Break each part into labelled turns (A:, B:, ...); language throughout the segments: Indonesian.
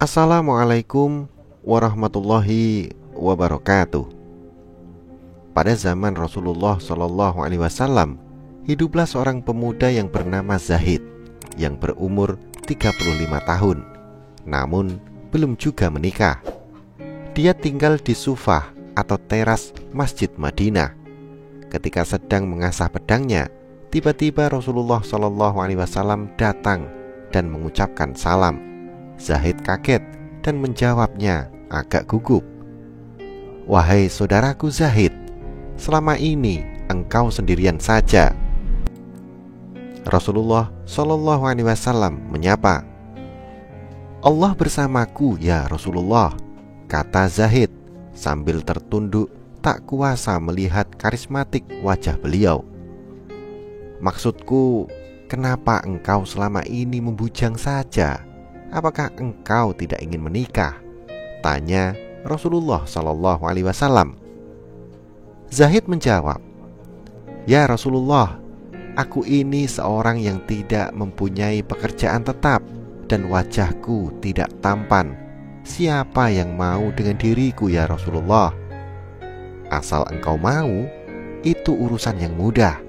A: Assalamualaikum warahmatullahi wabarakatuh. Pada zaman Rasulullah SAW, hiduplah seorang pemuda yang bernama Zahid, yang berumur 35 tahun, namun belum juga menikah. Dia tinggal di Sufah atau teras Masjid Madinah. Ketika sedang mengasah pedangnya, tiba-tiba Rasulullah SAW datang dan mengucapkan salam. Zahid kaget dan menjawabnya agak gugup. "Wahai saudaraku Zahid, selama ini engkau sendirian saja." Rasulullah SAW menyapa. "Allah bersamaku ya Rasulullah," kata Zahid sambil tertunduk tak kuasa melihat karismatik wajah beliau. "Maksudku, kenapa engkau selama ini membujang saja? Apakah engkau tidak ingin menikah?" tanya Rasulullah SAW. Zahid menjawab, "Ya Rasulullah, aku ini seorang yang tidak mempunyai pekerjaan tetap dan wajahku tidak tampan. Siapa yang mau dengan diriku ya Rasulullah?" "Asal engkau mau, itu urusan yang mudah,"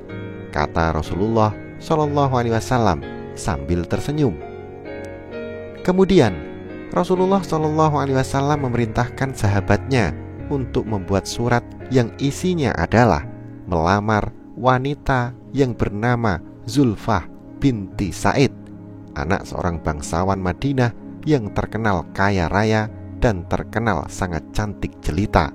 A: kata Rasulullah SAW sambil tersenyum. Kemudian Rasulullah SAW memerintahkan sahabatnya untuk membuat surat yang isinya adalah melamar wanita yang bernama Zulfah binti Sa'id, anak seorang bangsawan Madinah yang terkenal kaya raya dan terkenal sangat cantik jelita.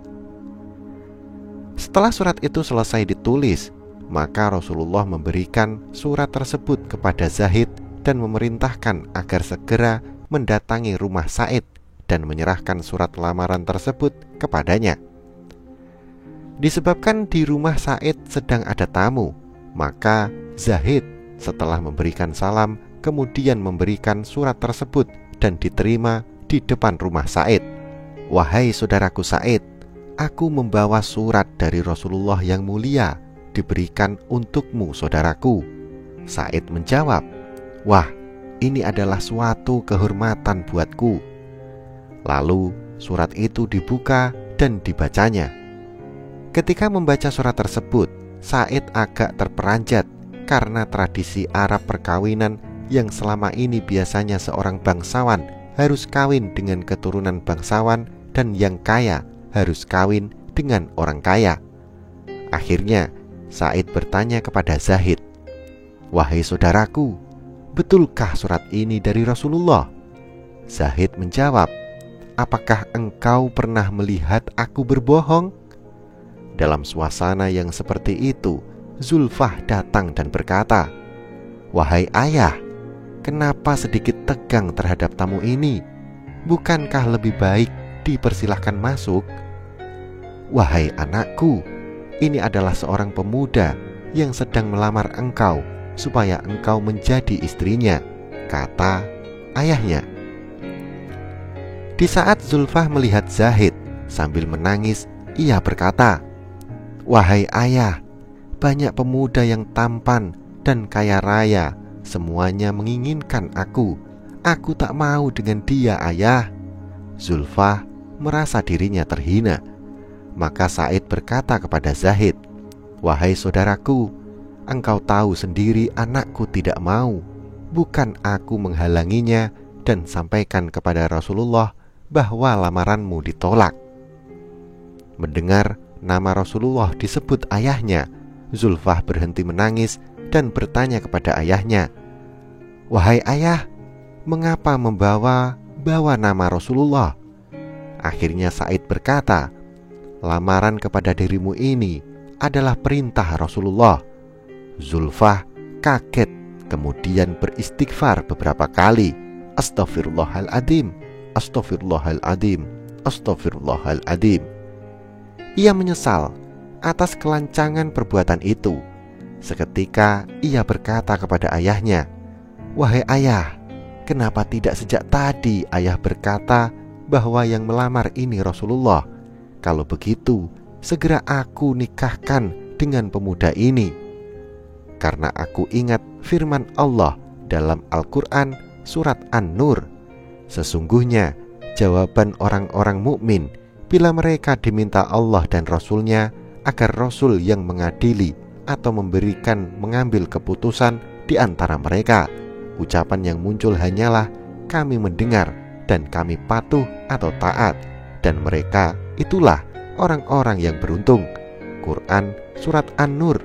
A: Setelah surat itu selesai ditulis, maka Rasulullah memberikan surat tersebut kepada Zahid dan memerintahkan agar segera mendatangi rumah Sa'id dan menyerahkan surat lamaran tersebut kepadanya. Disebabkan di rumah Sa'id sedang ada tamu, maka Zahid setelah memberikan salam kemudian memberikan surat tersebut dan diterima di depan rumah Sa'id. "Wahai saudaraku Sa'id, aku membawa surat dari Rasulullah yang mulia, diberikan untukmu saudaraku." Sa'id menjawab, "Wah, ini adalah suatu kehormatan buatku." Lalu surat itu dibuka dan dibacanya. Ketika membaca surat tersebut, Sa'id agak terperanjat karena tradisi Arab perkawinan yang selama ini biasanya seorang bangsawan harus kawin dengan keturunan bangsawan dan yang kaya harus kawin dengan orang kaya. Akhirnya Sa'id bertanya kepada Zahid, "Wahai saudaraku, betulkah surat ini dari Rasulullah?" Zahid menjawab, "Apakah engkau pernah melihat aku berbohong?" Dalam suasana yang seperti itu, Zulfah datang dan berkata, "Wahai ayah, kenapa sedikit tegang terhadap tamu ini? Bukankah lebih baik dipersilahkan masuk?" "Wahai anakku, ini adalah seorang pemuda yang sedang melamar engkau supaya engkau menjadi istrinya," kata ayahnya. Di saat Zulfah melihat Zahid sambil menangis, ia berkata, "Wahai ayah, banyak pemuda yang tampan dan kaya raya, semuanya menginginkan aku. Aku tak mau dengan dia, ayah." Zulfah merasa dirinya terhina. Maka Sa'id berkata kepada Zahid, "Wahai saudaraku, engkau tahu sendiri anakku tidak mau. Bukan aku menghalanginya dan sampaikan kepada Rasulullah bahwa lamaranmu ditolak." Mendengar nama Rasulullah disebut ayahnya, Zulfah berhenti menangis dan bertanya kepada ayahnya, "Wahai ayah, mengapa membawa nama Rasulullah?" Akhirnya Sa'id berkata, "Lamaran kepada dirimu ini adalah perintah Rasulullah." Zulfah kaget kemudian beristighfar beberapa kali, "Astaghfirullahaladzim, astaghfirullahaladzim, astaghfirullahaladzim." Ia menyesal atas kelancangan perbuatan itu. Seketika ia berkata kepada ayahnya, "Wahai ayah, kenapa tidak sejak tadi ayah berkata bahwa yang melamar ini Rasulullah? Kalau begitu, segera aku nikahkan dengan pemuda ini. Karena aku ingat firman Allah dalam Al-Quran surat An-Nur, sesungguhnya jawaban orang-orang mukmin bila mereka diminta Allah dan Rasul-Nya agar Rasul yang mengadili atau mengambil keputusan di antara mereka. Ucapan yang muncul hanyalah kami mendengar dan kami patuh atau taat, dan mereka itulah orang-orang yang beruntung. Quran Surat An-Nur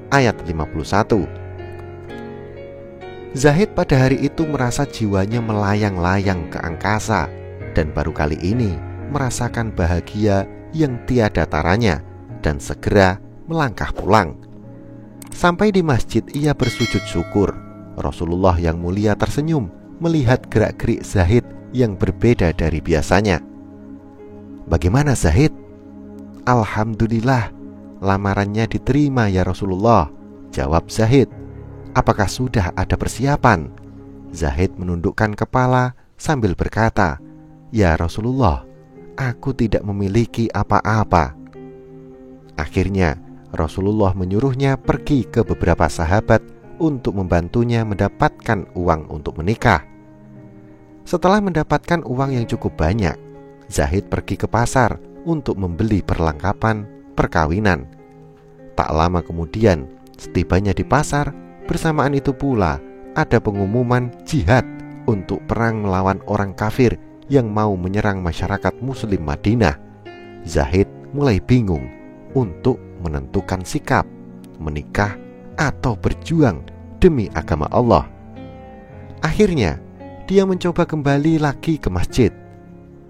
A: ayat 51. Zahid pada hari itu merasa jiwanya melayang-layang ke angkasa, dan baru kali ini merasakan bahagia yang tiada taranya, dan segera melangkah pulang. Sampai di masjid ia bersujud syukur. Rasulullah yang mulia tersenyum melihat gerak-gerik Zahid yang berbeda dari biasanya. "Bagaimana Zahid?" "Alhamdulillah, lamarannya diterima ya Rasulullah," jawab Zahid. "Apakah sudah ada persiapan?" Zahid menundukkan kepala sambil berkata, "Ya Rasulullah, aku tidak memiliki apa-apa." Akhirnya Rasulullah menyuruhnya pergi ke beberapa sahabat untuk membantunya mendapatkan uang untuk menikah. Setelah mendapatkan uang yang cukup banyak, Zahid pergi ke pasar untuk membeli perlengkapan perkawinan. Tak lama kemudian, setibanya di pasar, bersamaan itu pula ada pengumuman jihad untuk perang melawan orang kafir yang mau menyerang masyarakat muslim Madinah. Zahid mulai bingung untuk menentukan sikap, menikah atau berjuang demi agama Allah. Akhirnya dia mencoba kembali lagi ke masjid.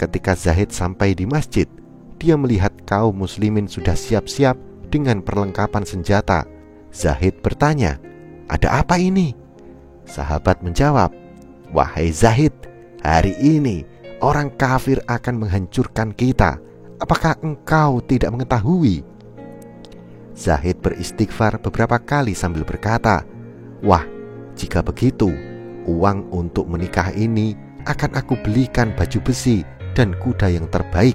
A: Ketika Zahid sampai di masjid, dia melihat kaum muslimin sudah siap-siap dengan perlengkapan senjata. Zahid bertanya, "Ada apa ini?" Sahabat menjawab, "Wahai Zahid, hari ini orang kafir akan menghancurkan kita. Apakah engkau tidak mengetahui?" Zahid beristighfar beberapa kali sambil berkata, "Wah, jika begitu, uang untuk menikah ini akan aku belikan baju besi dan kuda yang terbaik.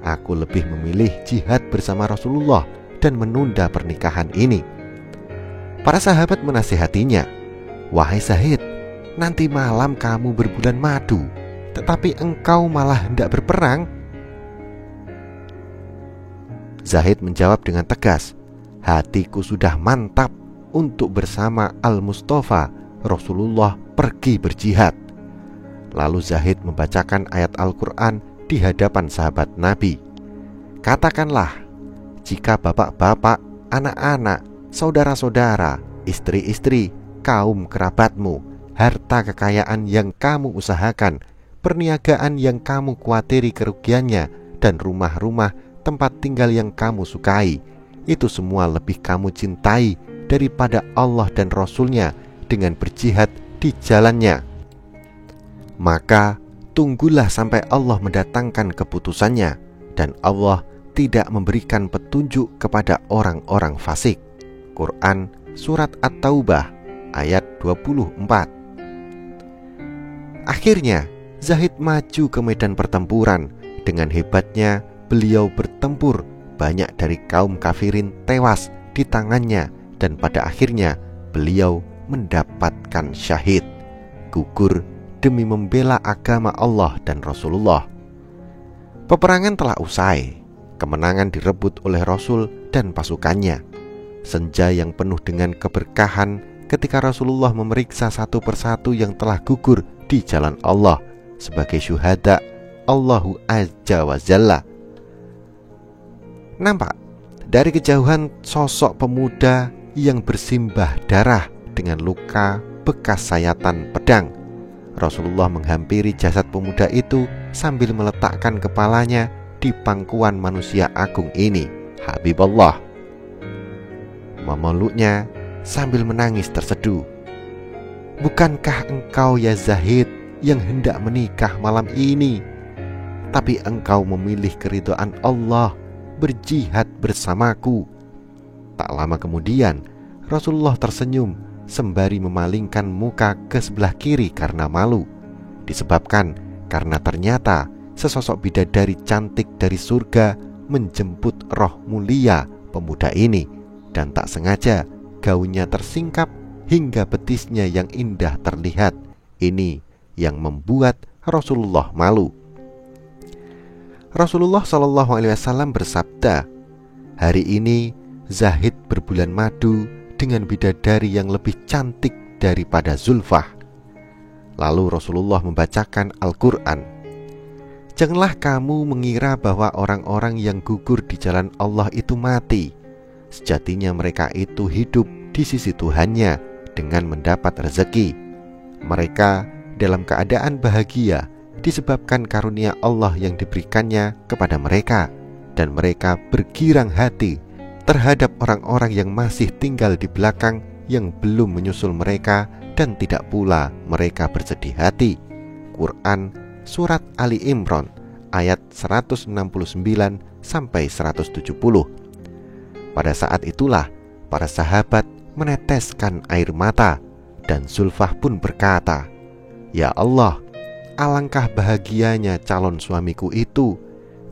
A: Aku lebih memilih jihad bersama Rasulullah dan menunda pernikahan ini." Para sahabat menasihatinya, "Wahai Zahid, nanti malam kamu berbulan madu, tetapi engkau malah hendak berperang." Zahid menjawab dengan tegas, "Hatiku sudah mantap untuk bersama Al-Mustafa Rasulullah pergi berjihad." Lalu Zahid membacakan ayat Al-Quran di hadapan sahabat Nabi. "Katakanlah, jika bapak-bapak, anak-anak, saudara-saudara, istri-istri, kaum kerabatmu, harta kekayaan yang kamu usahakan, perniagaan yang kamu khawatiri kerugiannya, dan rumah-rumah tempat tinggal yang kamu sukai, itu semua lebih kamu cintai daripada Allah dan Rasul-Nya dengan berjihad di jalannya, maka tunggulah sampai Allah mendatangkan keputusannya, dan Allah tidak memberikan petunjuk kepada orang-orang fasik." Quran Surat At-Taubah ayat 24. Akhirnya Zahid maju ke medan pertempuran. Dengan hebatnya beliau bertempur, banyak dari kaum kafirin tewas di tangannya, dan pada akhirnya beliau mendapatkan syahid, gugur demi membela agama Allah dan Rasulullah. Peperangan telah usai. Kemenangan direbut oleh Rasul dan pasukannya. Senja yang penuh dengan keberkahan ketika Rasulullah memeriksa satu persatu yang telah gugur di jalan Allah sebagai syuhada Allahu Azza wa Jalla. Nampak dari kejauhan sosok pemuda yang bersimbah darah dengan luka bekas sayatan pedang. Rasulullah menghampiri jasad pemuda itu sambil meletakkan kepalanya di pangkuan manusia agung ini, Habibullah. Memeluknya sambil menangis terseduh. "Bukankah engkau ya Zahid yang hendak menikah malam ini? Tapi engkau memilih keridhaan Allah, berjihad bersamaku." Tak lama kemudian Rasulullah tersenyum sembari memalingkan muka ke sebelah kiri karena malu. Disebabkan karena ternyata sesosok bidadari cantik dari surga menjemput roh mulia pemuda ini, dan tak sengaja gaunnya tersingkap hingga betisnya yang indah terlihat. Ini yang membuat Rasulullah malu. Rasulullah SAW bersabda, "Hari ini Zahid berbulan madu dengan bidadari yang lebih cantik daripada Zulfah." Lalu Rasulullah membacakan Al-Quran, "Janganlah kamu mengira bahwa orang-orang yang gugur di jalan Allah itu mati. Sejatinya mereka itu hidup di sisi Tuhannya dengan mendapat rezeki. Mereka dalam keadaan bahagia disebabkan karunia Allah yang diberikannya kepada mereka, dan mereka bergirang hati terhadap orang-orang yang masih tinggal di belakang yang belum menyusul mereka, dan tidak pula mereka bersedih hati." Quran Surat Ali Imran ayat 169 sampai 170. Pada saat itulah para sahabat meneteskan air mata, dan Zulfah pun berkata, "Ya Allah, alangkah bahagianya calon suamiku itu.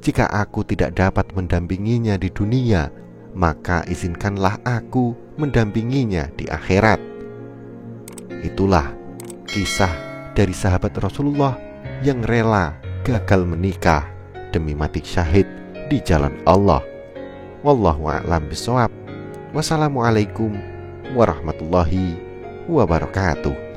A: Jika aku tidak dapat mendampinginya di dunia, maka izinkanlah aku mendampinginya di akhirat." Itulah kisah dari sahabat Rasulullah yang rela gagal menikah demi mati syahid di jalan Allah. Wallahu a'lam bishawab. Wassalamualaikum warahmatullahi wabarakatuh.